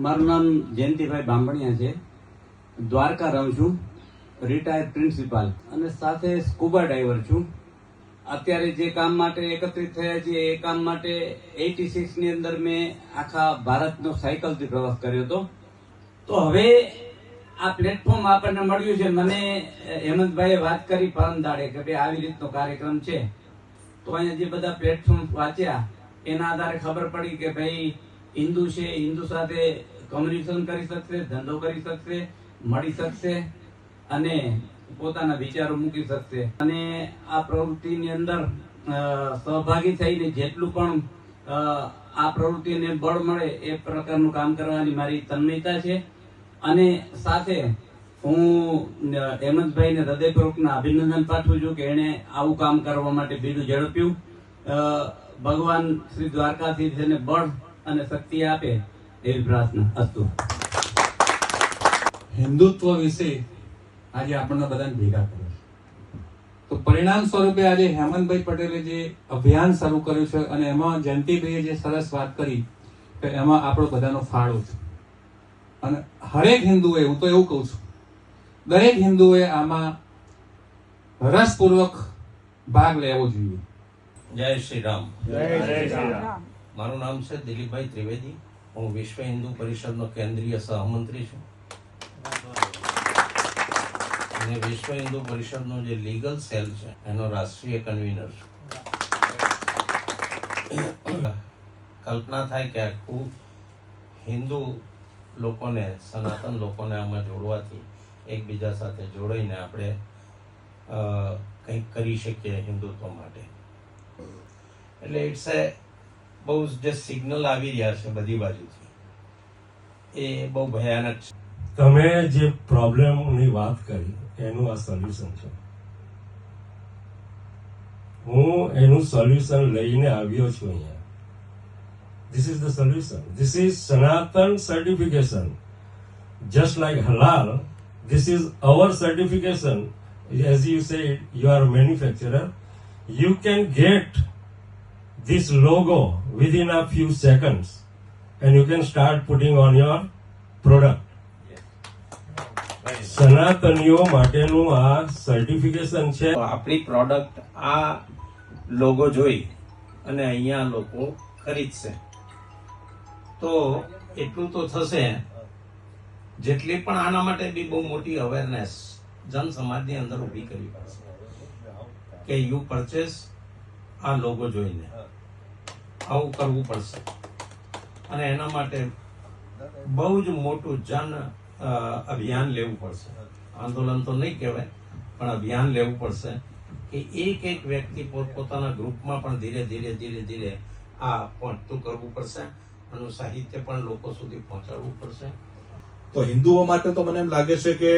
મારું નામ જયંતિભાઈ બાંભણિયા છે. દ્વારકા રહું છું, રિટાયર્ડ પ્રિન્સિપાલ અને સાથે સ્કૂબા ડાઈવર છું. અત્યારે જે કામ માટે એકત્રિત થયા છીએ એ કામ માટે 86 ની અંદર મેં આખા ભારતનો સાયકલથી પ્રવાસ કર્યો હતો. તો હવે આ પ્લેટફોર્મ આપણને મળ્યું છે. મને હેમંતભાઈએ વાત કરી પરમ દાડે કે ભાઈ આવી રીતનો કાર્યક્રમ છે. તો અહીંયા જે બધા પ્લેટફોર્મ વાંચ્યા એના આધારે ખબર પડી કે ભાઈ હિન્દુ છે, હિન્દુ સાથે કોમ્યુનિકેશન કરી શકશે, ધંધો કરી શકશે, મળી શકશે અને પોતાના વિચારો મૂકી શકશે. અને આ પ્રવૃત્તિની અંદર સહભાગી થઈને જેટલું પણ આ પ્રવૃત્તિને બળ મળે એ પ્રકારનું કામ કરવાની મારી તન્મયતા છે. અને સાથે હું હેમંતભાઈને હૃદયપૂર્વકના અભિનંદન પાઠવું છું કે એણે આવું કામ કરવા માટે બીડું ઝડપ્યું. ભગવાન શ્રી દ્વારકાથી તેને બળ અને શક્તિ આપે એવી પ્રાર્થના. અસ્તુ. હિન્દુત્વ વિશે આજે આપણને બધાને ભેગા કરે છે. તો પરિણામ સ્વરૂપે આજે હેમંતભાઈ પટેલે જે અભિયાન શરૂ કર્યું છે અને એમાં જયંતિભાઈએ જે સરસ વાત કરી કે એમાં આપણો બધાનો ફાળો છે. અને હરેક હિન્દુએ, હું તો એવું કહું છું, દરેક હિન્દુએ આમાં રસપૂર્વક ભાગ લેવો જોઈએ. જય શ્રી રામ. જય શ્રી રામ. મારું નામ છે દિલીપભાઈ ત્રિવેદી. હું વિશ્વ હિન્દુ પરિષદનો કેન્દ્રીય સહમંત્રી છું અને વિશ્વ હિન્દુ પરિષદનો જે લીગલ સેલ છે એનો રાષ્ટ્રીય કન્વીનર છું. કલ્પના થાય કે આખું હિન્દુ લોકોને, સનાતન લોકોને આમાં જોડવાથી, એકબીજા સાથે જોડાઈને આપણે કંઈક કરી શકીએ હિન્દુત્વ માટે. એટલે ઇટ્સ એ બહુ જે સિગ્નલ આવી રહ્યા છે બધી બાજુથી એ બહુ ભયાનક છે. તમે જે પ્રોબ્લેમની વાત કરી એનું આ સોલ્યુશન છે. હું એનું સોલ્યુશન લઈને આવ્યો છું અહીંયા. This is the solution. This is Sanatan certification. Just like halal, this is our certification. As you said, you are a manufacturer. You can get this logo within a few seconds and you can start putting on your product. સનાતનીઓ માટેનું આ certification છે. આપણી product આ logo જોઈ અને અહીંયા લોકો ખરીદશે તો એટલું તો થશે. જેટલી પણ આના માટે બી બહુ મોટી અવેરનેસ જન સમાજની અંદર ઊભી કરવી પડશે કે યુ પરચેસ આ લોગો જોઈને આવું કરવું પડશે. અને એના માટે બહુ જ મોટું જન અભિયાન લેવું પડશે. આંદોલન તો નહીં કહેવાય પણ અભિયાન લેવું પડશે કે એક વ્યક્તિ પોતાના ગ્રુપમાં પણ ધીરે ધીરે ધીરે ધીરે આ પહોંચતું કરવું પડશે. આનું સાહિત્ય પણ લોકો સુધી પહોંચાડવું પડશે. તો હિન્દુઓ માટે તો મને એમ લાગે છે કે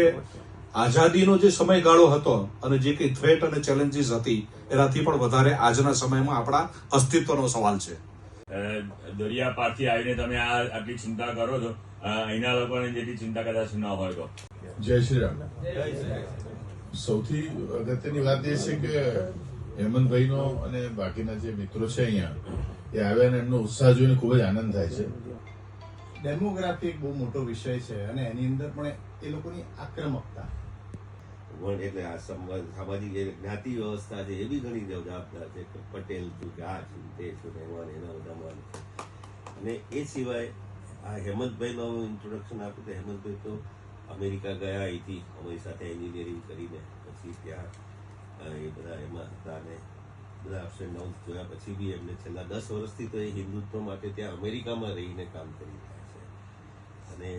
આઝાદીનો જે સમયગાળો હતો અને જે કઈ થ્રેટ અને ચેલેન્જીસ હતી એનાથી પણ વધારે આજના સમયમાં આપણા અસ્તિત્વનો સવાલ છે. દરિયા પારથી આવીને તમે આટલી ચિંતા કરો છો, અહીંના લોકોને જેટલી ચિંતા કદાચ ન હોય તો. જય શ્રી રામ. સૌથી અગત્યની વાત એ છે કે હેમંતભાઈનો અને બાકીના જે મિત્રો છે અહીંયા એ આવ્યા અને એમનો ઉત્સાહ જોઈને ખૂબ જ આનંદ થાય છે. ડેમોગ્રાફી એક બહુ મોટો વિષય છે અને એની અંદર પણ એ લોકોની આક્રમકતા એટલે આ સામાજિક જ્ઞાતિ વ્યવસ્થા છે એ બી ઘણી જવાબદાર છે કે પટેલ છું કે આ છું તે છું એના બધામાં. અને એ સિવાય આ હેમંતભાઈનો ઇન્ટ્રોડક્શન આપ્યું તો હેમંતભાઈ તો અમેરિકા ગયા અહીંથી અમારી સાથે એન્જિનિયરિંગ કરીને પછી ત્યાં એ બધા એમાં હતા અને બધા અપ્સ એન્ડ ડાઉન્સ જોયા પછી બી એમને છેલ્લા 10 વર્ષથી તો એ હિન્દુત્વ માટે ત્યાં અમેરિકામાં રહીને કામ કરી રહ્યા છે. અને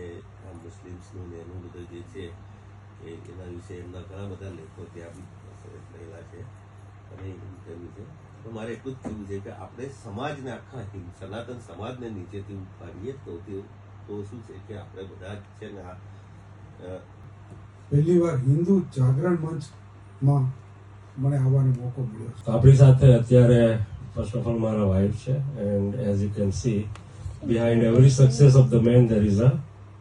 આ મુસ્લિમ્સનું ને એનું બધું જે છે એના વિશે એમના ઘણા બધા લેખો ત્યાં બી રહેલા છે અને એવું કર્યું છે. તો મારે એટલું જ કહેવું છે કે આપણે સમાજને, આખા સનાતન સમાજને નીચેથી ઉપાડીએ તો શું છે કે આપણે બધા જ છે ને પહેલી વાર હિન્દુ જાગરણ મંચમાં મને આવવાનો મોકો મળ્યો. આપણી સાથે અત્યારે ફર્સ્ટ ઓફ ઓલ મારા વાઇફ છે and as you can see behind every success of the man there is a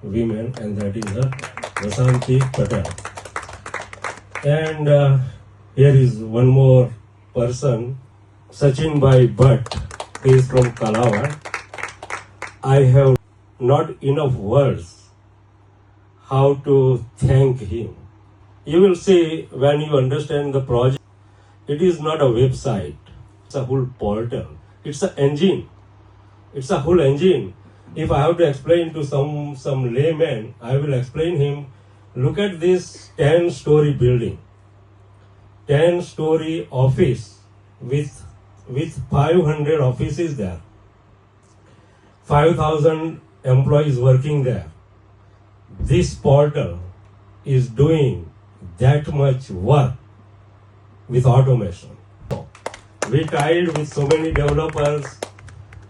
woman and that is Vasanti Patel. And here is one more person, Sachin Bhai Bhatt. He is from Kalawad. I have not enough words how to thank him. You will see when you understand the project, it is not a website, it's a whole portal, it's an engine, it's a whole engine. If I have to explain to some layman, I will explain him, look at this 10-story building, 10-story office with 500 offices there, 5,000 employees working there. This portal is doing that much work with automation. We tried with so many developers,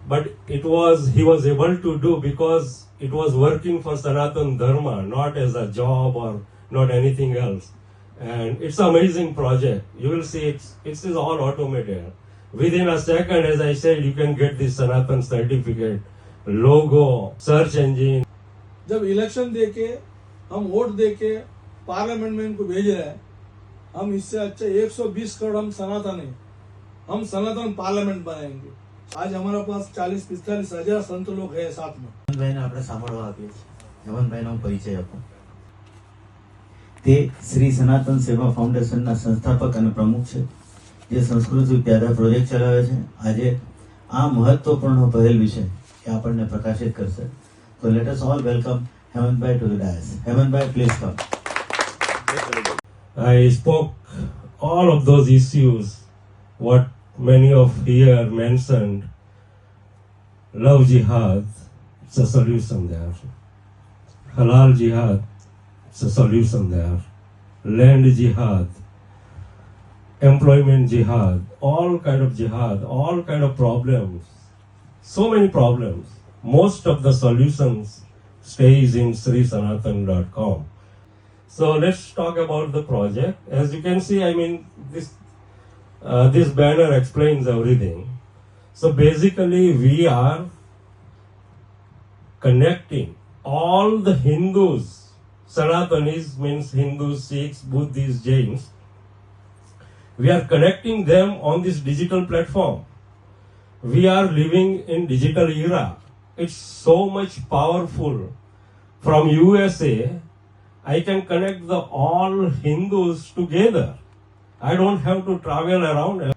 but he was able to do because it was working for Sanatan Dharma, not as a job or not anything else. And it's an amazing project. You will see it is all automated. Within a second, as I said, you can get this Sanatan certificate, logo, search engine. जब election they के हम vote दे के parliament में इनको भेज रहे हैं, हम इससे अच्छा 120 करोड़ हम सनातन है, हम सनातन पार्लियामेंट बनाएंगे. आज हमारे पास 40-45 हजार संत लोग हैं साथ में. હેમંતભાઈને આપણે સાંભળવા આપીએ છીએ. હેમંતભાઈનો હું પરિચય આપું. તે શ્રી સનાતન સેવા ફાઉન્ડેશનના સંસ્થાપક અને પ્રમુખ છે, જે સંસ્કૃત વિદ્યાધાર પ્રોજેક્ટ ચલાવે છે. આજે આ મહત્વપૂર્ણ પહેલ વિશે એ આપણને પ્રકાશિત કરશે. So let us all welcome Hemantbhai to the dais. Hemantbhai, please come. I spoke all of those issues, what many of here mentioned. Love jihad, it's a solution there. Halal jihad, it's a solution there. Land jihad, employment jihad, all kind of jihad, all kind of problems. So many problems. Most of the solutions stays in srisanatan.com. So let's talk about the project. As you can see, I mean, this banner explains everything. So basically, we are connecting all the Hindus. Sanatanis means Hindus, Sikhs, Buddhists, Jains. We are connecting them on this digital platform. We are living in digital era. It's so much powerful. From USA, I can connect the all Hindus together. I don't have to travel around.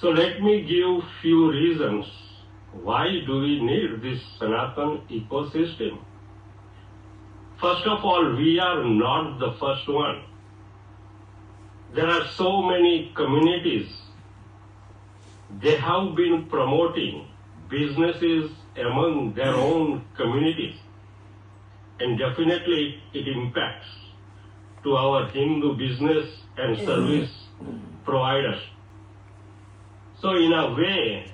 So let me give few reasons why do we need this Sanatan ecosystem. First of all, we are not the first one. There are so many communities. They have been promoting businesses among their own communities, and definitely it impacts to our Hindu business and service providers. So in a way,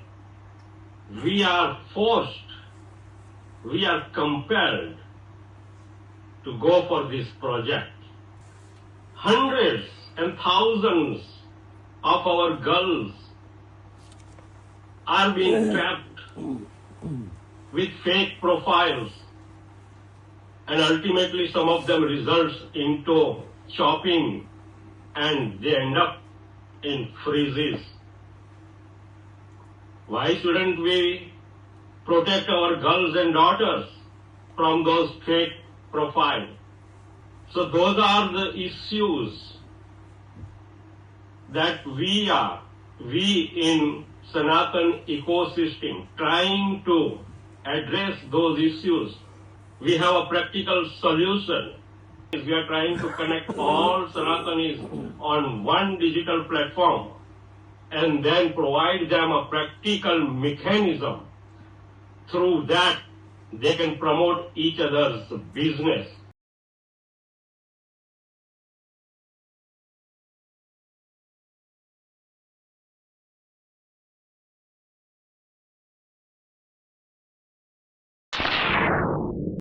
we are forced, we are compelled to go for this project. Hundreds and thousands of our girls are being trapped with fake profiles, and ultimately some of them results into shopping and they end up in freezes. Why shouldn't we protect our girls and daughters from those fake profiles? So those are the issues that we in Sanatan ecosystem trying to address those issues. We have a practical solution. We are trying to connect all Sanatanis on one digital platform and then provide them a practical mechanism. Through that, they can promote each other's business.